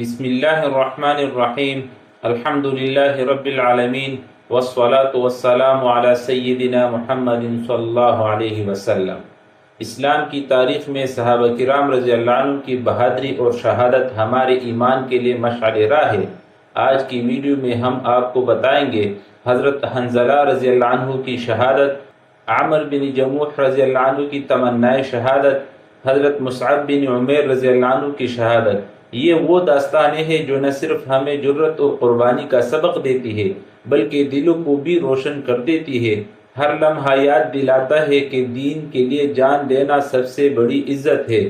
بسم اللہ الرحمن الرحیم الحمد للہ رب العالمین والصلاة والسلام علی سیدنا محمد صلی اللہ علیہ وسلم۔ اسلام کی تاریخ میں صحابہ کرام رضی اللہ عنہ کی بہادری اور شہادت ہمارے ایمان کے لیے مشعل راہ ہے۔ آج کی ویڈیو میں ہم آپ کو بتائیں گے حضرت حنظلہ رضی اللہ عنہ کی شہادت، عامر بن جموح رضی اللہ عنہ کی تمنائے شہادت، حضرت مصعب بن عمیر رضی اللہ عنہ کی شہادت۔ یہ وہ داستانیں ہیں جو نہ صرف ہمیں جرت اور قربانی کا سبق دیتی ہے بلکہ دلوں کو بھی روشن کر دیتی ہے۔ ہر لمحہ یاد دلاتا ہے کہ دین کے لیے جان دینا سب سے بڑی عزت ہے۔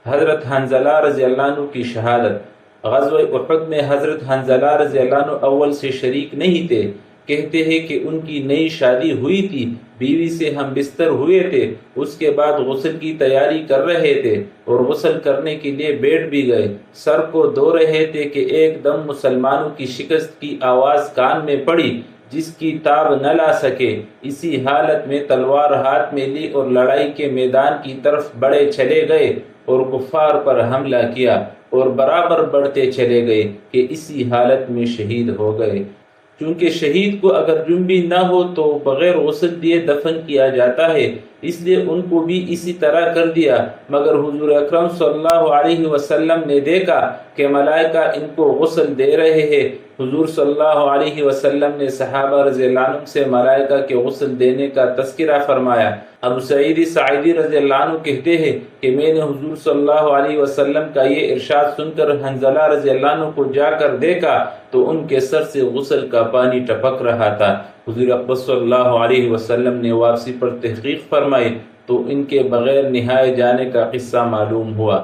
حضرت حنظلہ رضی اللہ عنہ کی شہادت۔ غزوہ احد میں حضرت حنظلہ رضی اللہ عنہ اول سے شریک نہیں تھے۔ کہتے ہیں کہ ان کی نئی شادی ہوئی تھی، بیوی سے ہم بستر ہوئے تھے، اس کے بعد غسل کی تیاری کر رہے تھے اور غسل کرنے کے لیے بیٹھ بھی گئے۔ سر کو دھو رہے تھے کہ ایک دم مسلمانوں کی شکست کی آواز کان میں پڑی جس کی تاب نہ لا سکے۔ اسی حالت میں تلوار ہاتھ میں لی اور لڑائی کے میدان کی طرف بڑھے چلے گئے اور کفار پر حملہ کیا اور برابر بڑھتے چلے گئے کہ اسی حالت میں شہید ہو گئے۔ چونکہ شہید کو اگر جنبی نہ ہو تو بغیر غسل دیے دفن کیا جاتا ہے، اس لیے ان کو بھی اسی طرح کر دیا۔ مگر حضور اکرم صلی اللہ علیہ وسلم نے دیکھا کہ ملائکہ ان کو غسل دے رہے ہیں۔ حضور صلی اللہ علیہ وسلم نے صحابہ رضی اللہ عنہ سے ملائکہ کے غسل دینے کا تذکرہ فرمایا۔ ابو سعید ساعدی رضی اللہ عنہ کہتے ہیں کہ میں نے حضور صلی اللہ علیہ وسلم کا یہ ارشاد سن کر حنظلہ رضی اللہ عنہ کو جا کر دیکھا تو ان کے سر سے غسل کا پانی ٹپک رہا تھا۔ حضور اکبر صلی اللہ علیہ وسلم نے واپسی پر تحقیق فرمائی تو ان کے بغیر نہائے جانے کا قصہ معلوم ہوا۔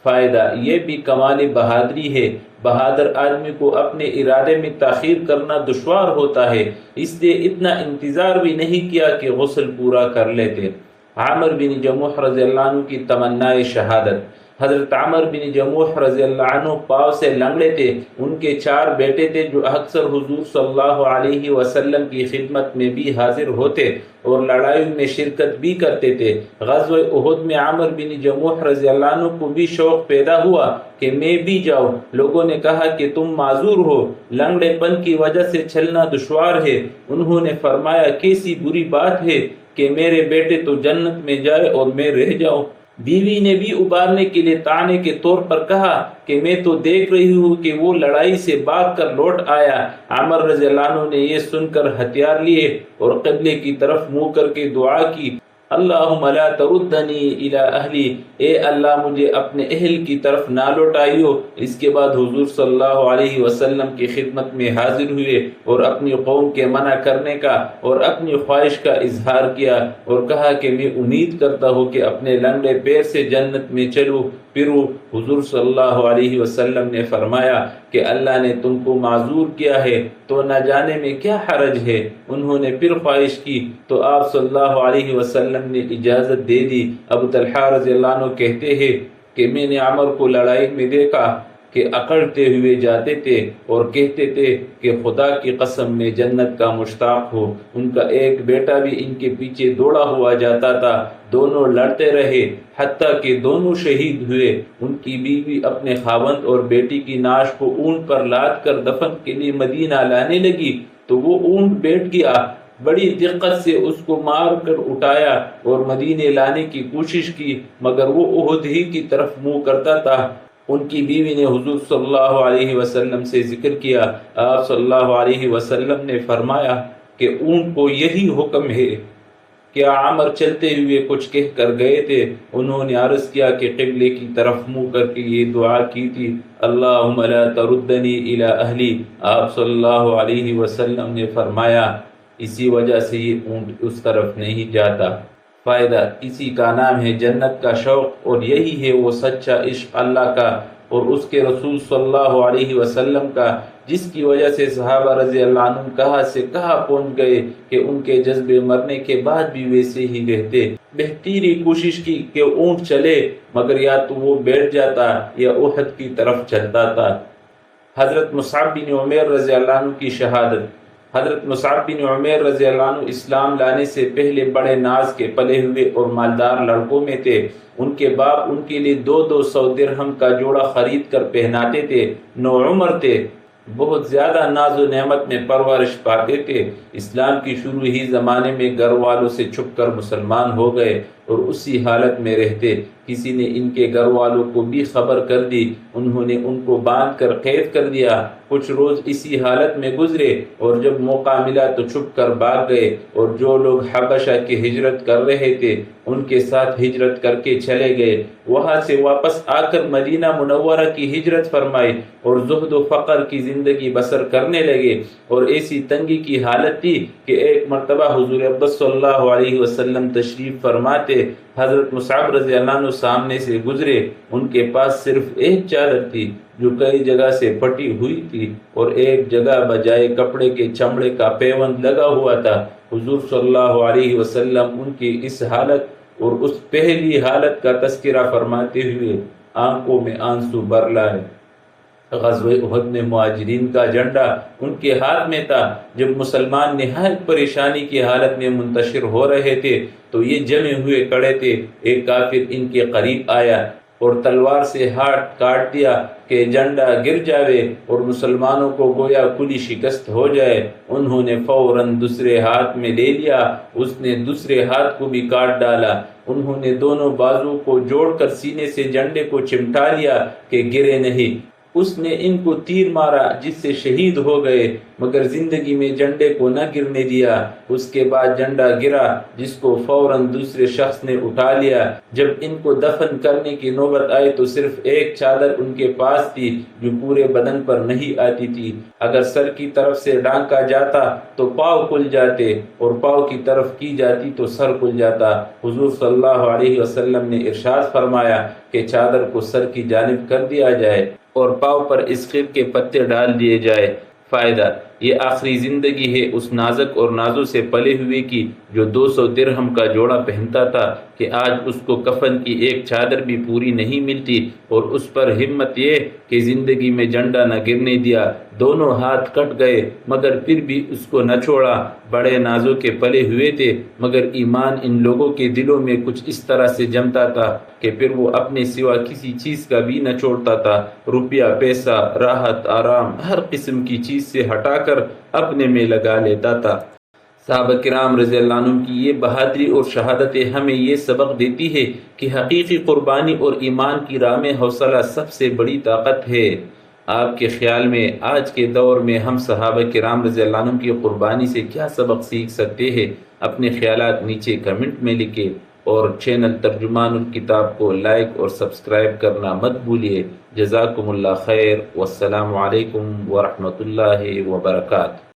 فائدہ یہ بھی کمال بہادری ہے۔ بہادر آدمی کو اپنے ارادے میں تاخیر کرنا دشوار ہوتا ہے، اس لیے اتنا انتظار بھی نہیں کیا کہ غسل پورا کر لیتے۔ عامر بن جموح رضی اللہ عنہ کی تمنائے شہادت۔ حضرت عامر بن جموح رضی اللہ عنہ پاؤں سے لنگڑے تھے۔ ان کے 4 بیٹے تھے جو اکثر حضور صلی اللہ علیہ وسلم کی خدمت میں بھی حاضر ہوتے اور لڑائی میں شرکت بھی کرتے تھے۔ غزوہ احد میں عامر بن جموح رضی اللہ عنہ کو بھی شوق پیدا ہوا کہ میں بھی جاؤں۔ لوگوں نے کہا کہ تم معذور ہو، لنگڑے پن کی وجہ سے چلنا دشوار ہے۔ انہوں نے فرمایا کیسی بری بات ہے کہ میرے بیٹے تو جنت میں جائے اور میں رہ جاؤں۔ بیوی نے بھی ابارنے کے لیے طعنے کے طور پر کہا کہ میں تو دیکھ رہی ہوں کہ وہ لڑائی سے بھاگ کر لوٹ آیا۔ عامر رضی اللہ عنہ نے یہ سن کر ہتھیار لیے اور قبلے کی طرف منہ کر کے دعا کی، اللہم لا تردنی الی اہلی، اے اللہ مجھے اپنے اہل کی طرف نہ لوٹائیو۔ اس کے بعد حضور صلی اللہ علیہ وسلم کی خدمت میں حاضر ہوئے اور اپنی قوم کے منع کرنے کا اور اپنی خواہش کا اظہار کیا اور کہا کہ میں امید کرتا ہوں کہ اپنے لنگڑے پیر سے جنت میں چلوں پھروں۔ حضور صلی اللہ علیہ وسلم نے فرمایا کہ اللہ نے تم کو معذور کیا ہے تو نہ جانے میں کیا حرج ہے۔ انہوں نے پھر خواہش کی تو آپ صلی اللہ علیہ وسلم نے اجازت دے دی۔ ابو طلحہ رضی اللہ عنہ کہتے ہیں کہ میں نے عمر کو لڑائی میں دیکھا کہ اکڑتے ہوئے جاتے تھے اور کہتے تھے کہ خدا کی قسم میں جنت کا مشتاق ہوں۔ ان کا ایک بیٹا بھی ان کے پیچھے دوڑا ہوا جاتا تھا۔ دونوں لڑتے رہے حتیٰ کہ دونوں شہید ہوئے۔ ان کی بیوی اپنے خاوند اور بیٹی کی نعش کو اونٹ پر لاد کر دفن کے لیے مدینہ لانے لگی تو وہ اونٹ بیٹھ گیا۔ بڑی دقت سے اس کو مار کر اٹھایا اور مدینے لانے کی کوشش کی مگر وہ احد ہی کی طرف منہ کرتا تھا۔ ان کی بیوی نے حضور صلی اللہ علیہ وسلم سے ذکر کیا۔ آپ صلی اللہ علیہ وسلم نے فرمایا کہ اونٹ کو یہی حکم ہے۔ کیا عامر چلتے ہوئے کچھ کہہ کر گئے تھے؟ انہوں نے عرض کیا کہ قبلے کی طرف منہ کر کے یہ دعا کی تھی، اللہم لا تردنی الی اہلی۔ آپ صلی اللہ علیہ وسلم نے فرمایا اسی وجہ سے یہ اونٹ اس طرف نہیں جاتا۔ فائدہ اسی کا نام ہے جنت کا شوق اور یہی ہے وہ سچا عشق اللہ کا اور اس کے رسول صلی اللہ علیہ وسلم کا، جس کی وجہ سے صحابہ رضی اللہ عنہم کہاں سے کہاں پہنچ گئے کہ ان کے جذبے مرنے کے بعد بھی ویسے ہی رہتے۔ بہتری کوشش کی کہ اونٹ چلے مگر یا تو وہ بیٹھ جاتا یا احد کی طرف چلتا تھا۔ حضرت مصعب بن عمیر رضی اللہ عنہ کی شہادت۔ حضرت مصعب بن عمیر رضی اللہ عنہ اسلام لانے سے پہلے بڑے ناز کے پلے ہوئے اور مالدار لڑکوں میں تھے۔ ان کے باپ ان کے لیے 200 درہم کا جوڑا خرید کر پہناتے تھے۔ نوعمر تھے، بہت زیادہ ناز و نعمت میں پرورش پاتے تھے۔ اسلام کی شروع ہی زمانے میں گھر والوں سے چھپ کر مسلمان ہو گئے اور اسی حالت میں رہتے۔ کسی نے ان کے گھر والوں کو بھی خبر کر دی، انہوں نے ان کو باندھ کر قید کر دیا۔ کچھ روز اسی حالت میں گزرے اور جب موقع ملا تو چھپ کر بھاگ گئے، اور جو لوگ حبشہ کی ہجرت کر رہے تھے ان کے ساتھ ہجرت کر کے چلے گئے۔ وہاں سے واپس آ کر مدینہ منورہ کی ہجرت فرمائی اور زہد و فقر کی زندگی بسر کرنے لگے، اور ایسی تنگی کی حالت تھی کہ ایک مرتبہ حضور اقدس صلی اللہ علیہ وسلم تشریف فرماتے، حضرت مصعب رضی اللہ عنہ سامنے سے گزرے۔ ان کے پاس صرف ایک چادر تھی جو کئی جگہ سے پھٹی ہوئی تھی، اور ایک جگہ بجائے کپڑے کے چمڑے کا پیوند لگا ہوا تھا۔ حضور صلی اللہ علیہ وسلم ان کی اس حالت اور اس پہلی حالت کا تذکرہ فرماتے ہوئے آنکھوں میں آنسو بھر لائے۔ غزوہ احد میں مہاجرین کا جھنڈا ان کے ہاتھ میں تھا۔ جب مسلمان نہایت پریشانی کی حالت میں منتشر ہو رہے تھے تو یہ جمے ہوئے کھڑے تھے۔ ایک کافر ان کے قریب آیا اور تلوار سے ہاتھ کاٹ دیا کہ جھنڈا گر جاوے اور مسلمانوں کو گویا کلی شکست ہو جائے۔ انہوں نے فوراً دوسرے ہاتھ میں لے لیا، اس نے دوسرے ہاتھ کو بھی کاٹ ڈالا۔ انہوں نے دونوں بازو کو جوڑ کر سینے سے جھنڈے کو چمٹا لیا کہ گرے نہیں۔ اس نے ان کو تیر مارا جس سے شہید ہو گئے، مگر زندگی میں جھنڈے کو نہ گرنے دیا۔ اس کے بعد جھنڈا گرا جس کو فوراً دوسرے شخص نے اٹھا لیا۔ جب ان کو دفن کرنے کی نوبت آئی تو صرف ایک چادر ان کے پاس تھی جو پورے بدن پر نہیں آتی تھی۔ اگر سر کی طرف سے ڈھانکا جاتا تو پاؤں کھل جاتے، اور پاؤں کی طرف کی جاتی تو سر کھل جاتا۔ حضور صلی اللہ علیہ وسلم نے ارشاد فرمایا کہ چادر کو سر کی جانب کر دیا جائے اور پاؤں پر اسخر کے پتے ڈال دیے جائے۔ فائدہ: یہ آخری زندگی ہے اس نازک اور نازوں سے پلے ہوئے کی جو 200 درہم کا جوڑا پہنتا تھا کہ آج اس کو کفن کی ایک چادر بھی پوری نہیں ملتی، اور اس پر ہمت یہ کہ زندگی میں جھنڈا نہ گرنے دیا۔ دونوں ہاتھ کٹ گئے مگر پھر بھی اس کو نہ چھوڑا۔ بڑے نازوں کے پلے ہوئے تھے مگر ایمان ان لوگوں کے دلوں میں کچھ اس طرح سے جمتا تھا کہ پھر وہ اپنے سوا کسی چیز کا بھی نہ چھوڑتا تھا۔ روپیہ، پیسہ، راحت، آرام، ہر قسم کی چیز سے ہٹا کر اپنے میں لگا لیتا تھا۔ صحابہ کرام رضی اللہ عنہم کی یہ بہادری اور شہادتیں ہمیں یہ سبق دیتی ہے کہ حقیقی قربانی اور ایمان کی راہ میں حوصلہ سب سے بڑی طاقت ہے۔ آپ کے خیال میں آج کے دور میں ہم صحابہ کرام رضی اللہ عنہم کی قربانی سے کیا سبق سیکھ سکتے ہیں؟ اپنے خیالات نیچے کمنٹ میں لکھیں، اور چینل ترجمان الکتاب کو لائک اور سبسکرائب کرنا مت بھولیے۔ جزاکم اللہ خیر، والسلام علیکم ورحمۃ اللہ وبرکاتہ۔